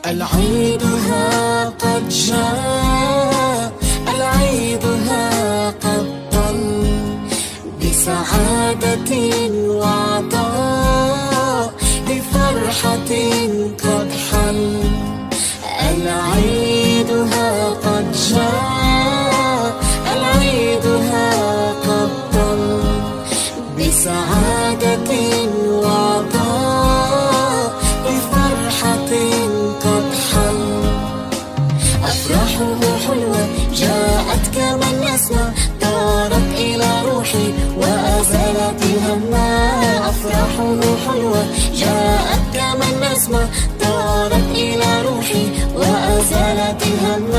العيد ها قد جاء، العيد ها قد طل، بسعادة وعطاء، بفرحة قد حل. العيد ها قد جاء، العيد ها قد طل، بسعادة وعطاء، بفرحة قد حل. أفراحه حلوة جاءت كما النسمة، طارت إلى روحي وأزالت الهم. أفراحه حلوة جاءت كما النسمة، طارت إلى روحي وأزالت الهم.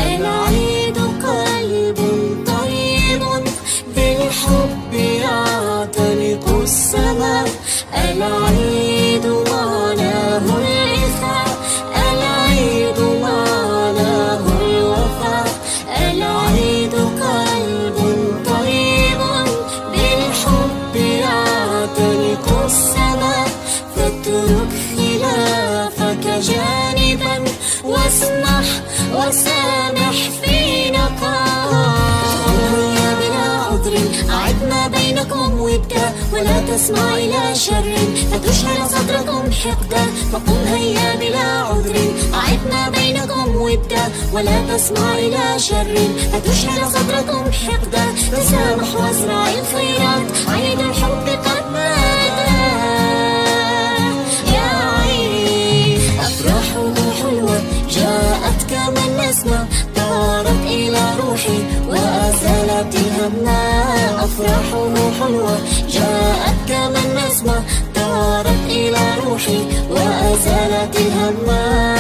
العيد قلب طيب بالحب يعتنق السماء. العيد معناه الإخاء، العيد معناه الوفاء. العيد قلب طيب بالحب يعتنق السماء. فاترك خلافك جانبا واسمح وسامح في نقاء. هيا بلا عذر أعد ما بينكم ودا، ولا تسمع إلى شر فتشعل صدركم حقدا. فقل هيا بلا عذر أعد ما بينكم ودا، ولا تسمع إلى شر فتشعل صدركم حقدا. تسامح وازرع الخيرات، عيد الحب قد مات يا عيد. أفراحه حلوة جاءت كما النسمة، طارت إلى روحي وأزالت الهم. أفراحه حلوة جاءت كما النسمة، طارت إلى روحي وأزالت الهم.